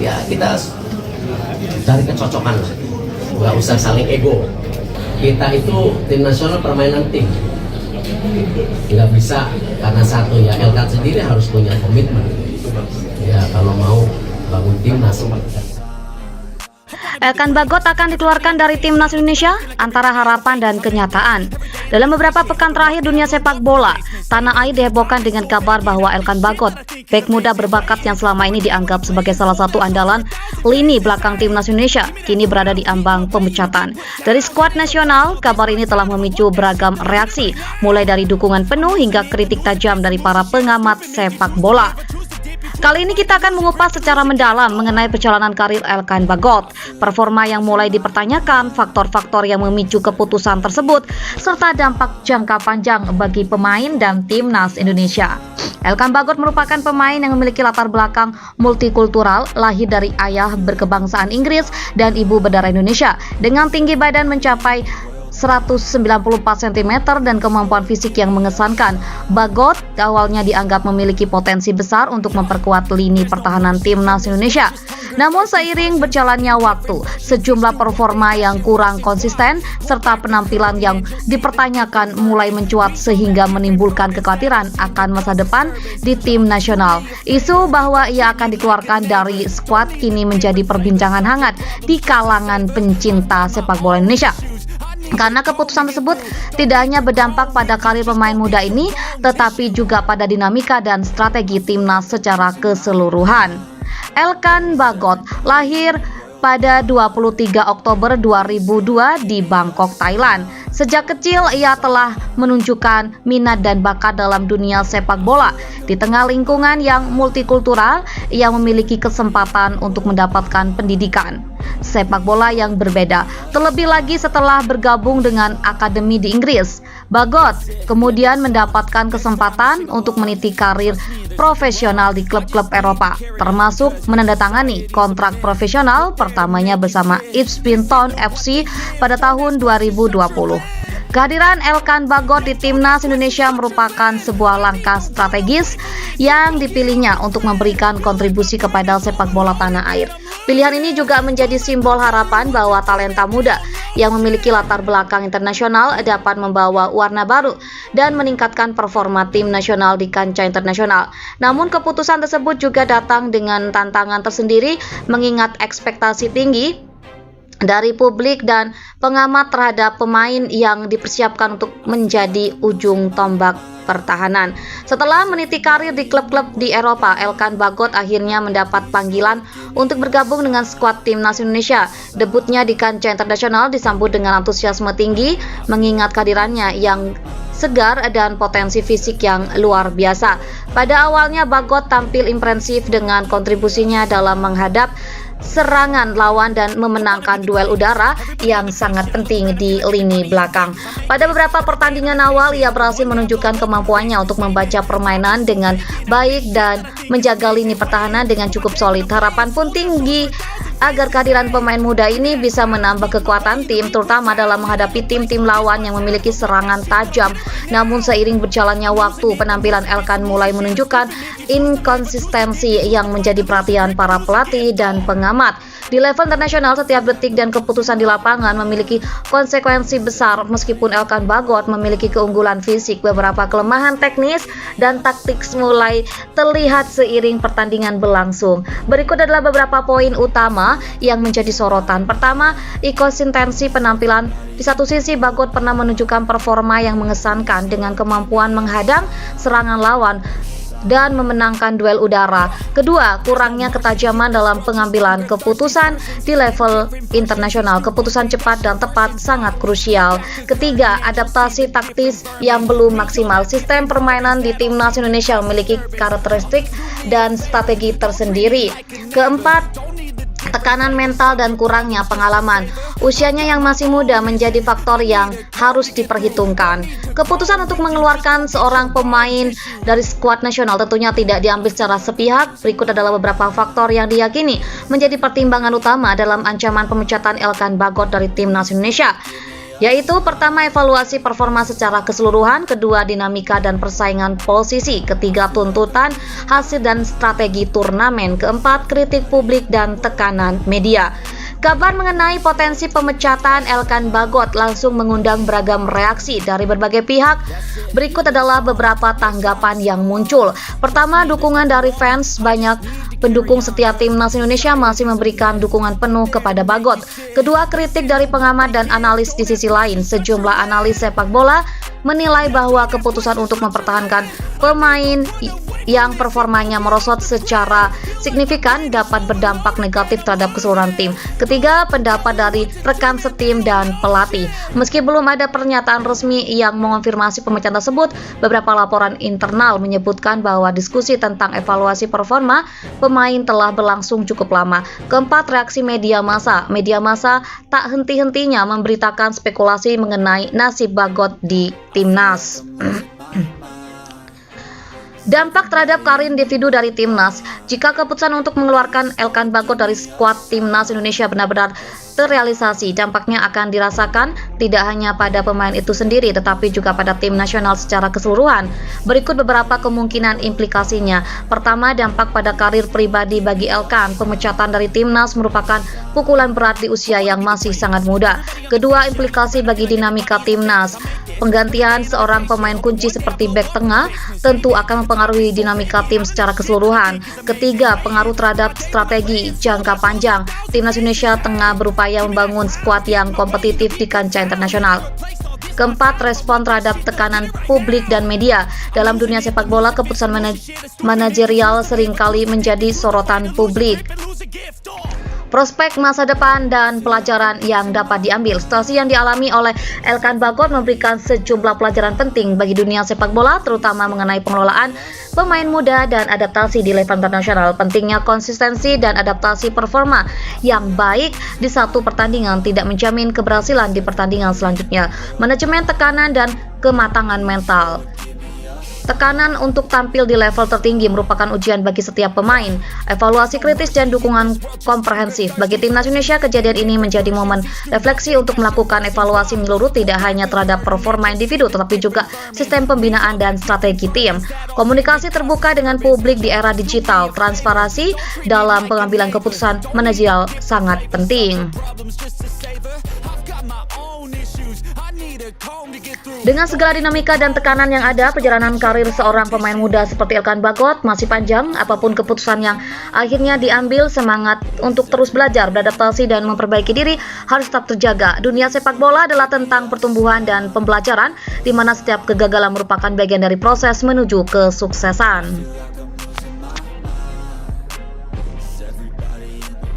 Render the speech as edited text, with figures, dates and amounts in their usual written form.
ya kita cari kecocokan, nggak usah saling ego. Kita itu tim nasional permainan tim, nggak bisa karena satu ya. Elkan sendiri harus punya komitmen ya kalau mau bangun timnas. Elkan Bagot akan dikeluarkan dari timnas Indonesia antara harapan dan kenyataan. Dalam beberapa pekan terakhir dunia sepak bola, tanah air dihebohkan dengan kabar bahwa Elkan Bagot, bek muda berbakat yang selama ini dianggap sebagai salah satu andalan lini belakang timnas Indonesia, kini berada di ambang pemecatan. Dari skuad nasional, kabar ini telah memicu beragam reaksi, mulai dari dukungan penuh hingga kritik tajam dari para pengamat sepak bola. Kali ini kita akan mengupas secara mendalam mengenai perjalanan karir Elkan Bagot, performa yang mulai dipertanyakan, faktor-faktor yang memicu keputusan tersebut, serta dampak jangka panjang bagi pemain dan timnas Indonesia. Elkan Bagot merupakan pemain yang memiliki latar belakang multikultural, lahir dari ayah berkebangsaan Inggris dan ibu berdarah Indonesia, dengan tinggi badan mencapai 194 cm dan kemampuan fisik yang mengesankan. Bagot awalnya dianggap memiliki potensi besar untuk memperkuat lini pertahanan timnas Indonesia. Namun seiring berjalannya waktu, sejumlah performa yang kurang konsisten serta penampilan yang dipertanyakan mulai mencuat sehingga menimbulkan kekhawatiran akan masa depan di tim nasional. Isu bahwa ia akan dikeluarkan dari skuad kini menjadi perbincangan hangat di kalangan pencinta sepak bola Indonesia. Karena keputusan tersebut tidak hanya berdampak pada karir pemain muda ini, tetapi juga pada dinamika dan strategi timnas secara keseluruhan. Elkan Bagot lahir pada 23 Oktober 2002 di Bangkok, Thailand. Sejak kecil ia telah menunjukkan minat dan bakat dalam dunia sepak bola. Di tengah lingkungan yang multikultural, ia memiliki kesempatan untuk mendapatkan pendidikan sepak bola yang berbeda. Terlebih lagi setelah bergabung dengan akademi di Inggris, Bagot kemudian mendapatkan kesempatan untuk meniti karir profesional di klub-klub Eropa, termasuk menandatangani kontrak profesional pertamanya bersama Ipswich Town FC pada tahun 2020. Kehadiran Elkan Bagot di timnas Indonesia merupakan sebuah langkah strategis yang dipilihnya untuk memberikan kontribusi kepada sepak bola tanah air. Pilihan ini juga menjadi simbol harapan bahwa talenta muda yang memiliki latar belakang internasional dapat membawa warna baru dan meningkatkan performa tim nasional di kancah internasional. Namun keputusan tersebut juga datang dengan tantangan tersendiri, mengingat ekspektasi tinggi dari publik dan pengamat terhadap pemain yang dipersiapkan untuk menjadi ujung tombak pertahanan. Setelah meniti karir di klub-klub di Eropa, Elkan Bagot akhirnya mendapat panggilan untuk bergabung dengan skuad timnas Indonesia. Debutnya di kancah internasional disambut dengan antusiasme tinggi, mengingat kehadirannya yang segar dan potensi fisik yang luar biasa. Pada awalnya Bagot tampil impresif dengan kontribusinya dalam menghadap serangan lawan dan memenangkan duel udara yang sangat penting di lini belakang. Pada beberapa pertandingan awal, ia berhasil menunjukkan kemampuannya untuk membaca permainan dengan baik dan menjaga lini pertahanan dengan cukup solid. Harapan pun tinggi agar kehadiran pemain muda ini bisa menambah kekuatan tim, terutama dalam menghadapi tim-tim lawan yang memiliki serangan tajam. Namun seiring berjalannya waktu, penampilan Elkan mulai menunjukkan inkonsistensi yang menjadi perhatian para pelatih dan pengamat. Di level internasional, setiap detik dan keputusan di lapangan memiliki konsekuensi besar. Meskipun Elkan Bagot memiliki keunggulan fisik, beberapa kelemahan teknis dan taktik mulai terlihat seiring pertandingan berlangsung. Berikut adalah beberapa poin utama yang menjadi sorotan. Pertama, inkonsistensi penampilan. Di satu sisi, Bagot pernah menunjukkan performa yang mengesankan dengan kemampuan menghadang serangan lawan dan memenangkan duel udara. Kedua, kurangnya ketajaman dalam pengambilan keputusan di level internasional. Keputusan cepat dan tepat sangat krusial. Ketiga, adaptasi taktis yang belum maksimal. Sistem permainan di timnas Indonesia memiliki karakteristik dan strategi tersendiri. Keempat, tekanan mental dan kurangnya pengalaman. Usianya yang masih muda menjadi faktor yang harus diperhitungkan. Keputusan untuk mengeluarkan seorang pemain dari skuad nasional tentunya tidak diambil secara sepihak. Berikut adalah beberapa faktor yang diyakini menjadi pertimbangan utama dalam ancaman pemecatan Elkan Bagot dari timnas Indonesia. yaitu pertama evaluasi performa secara keseluruhan, kedua dinamika dan persaingan posisi, ketiga tuntutan, hasil dan strategi turnamen, keempat kritik publik dan tekanan media. Kabar mengenai potensi pemecatan Elkan Bagot langsung mengundang beragam reaksi dari berbagai pihak. Berikut adalah beberapa tanggapan yang muncul. Pertama, dukungan dari fans. Banyak pendukung setia Timnas Indonesia masih memberikan dukungan penuh kepada Bagot. Kedua, kritik dari pengamat dan analis. Di sisi lain, sejumlah analis sepak bola menilai bahwa keputusan untuk mempertahankan pemain yang performanya merosot secara signifikan dapat berdampak negatif terhadap keseluruhan tim. Ketiga, pendapat dari rekan setim dan pelatih. Meski belum ada pernyataan resmi yang mengonfirmasi pemecatan tersebut, beberapa laporan internal menyebutkan bahwa diskusi tentang evaluasi performa pemain telah berlangsung cukup lama. Keempat, reaksi media massa. Media massa tak henti-hentinya memberitakan spekulasi mengenai nasib Bagot di Timnas. Dampak terhadap karir individu dari Timnas. Jika keputusan untuk mengeluarkan Elkan Bagot dari skuad Timnas Indonesia benar-benar terrealisasi, dampaknya akan dirasakan tidak hanya pada pemain itu sendiri, tetapi juga pada tim nasional secara keseluruhan. Berikut beberapa kemungkinan implikasinya. Pertama, dampak pada karir pribadi bagi Elkan. Pemecatan dari Timnas merupakan pukulan berat di usia yang masih sangat muda. Kedua, implikasi bagi dinamika Timnas. Penggantian seorang pemain kunci seperti bek tengah tentu akan mempengaruhi dinamika tim secara keseluruhan. Ketiga, pengaruh terhadap strategi jangka panjang. Timnas Indonesia tengah berupaya membangun skuad yang kompetitif di kancah internasional. Keempat, respon terhadap tekanan publik dan media. Dalam dunia sepak bola, keputusan manajerial seringkali menjadi sorotan publik. Prospek masa depan dan pelajaran yang dapat diambil. Situasi yang dialami oleh Elkan Bagot memberikan sejumlah pelajaran penting bagi dunia sepak bola, terutama mengenai pengelolaan pemain muda dan adaptasi di level internasional. Pentingnya konsistensi dan adaptasi performa yang baik di satu pertandingan tidak menjamin keberhasilan di pertandingan selanjutnya. Manajemen tekanan dan kematangan mental. Tekanan untuk tampil di level tertinggi merupakan ujian bagi setiap pemain. Evaluasi kritis dan dukungan komprehensif. Bagi Timnas Indonesia, kejadian ini menjadi momen refleksi untuk melakukan evaluasi menyeluruh tidak hanya terhadap performa individu, tetapi juga sistem pembinaan dan strategi tim. Komunikasi terbuka dengan publik di era digital, transparansi dalam pengambilan keputusan manajerial sangat penting. Dengan segala dinamika dan tekanan yang ada, perjalanan karir seorang pemain muda seperti Elkan Bagot masih panjang. Apapun keputusan yang akhirnya diambil, semangat untuk terus belajar, beradaptasi, dan memperbaiki diri harus tetap terjaga. Dunia sepak bola adalah tentang pertumbuhan dan pembelajaran, di mana setiap kegagalan merupakan bagian dari proses menuju kesuksesan.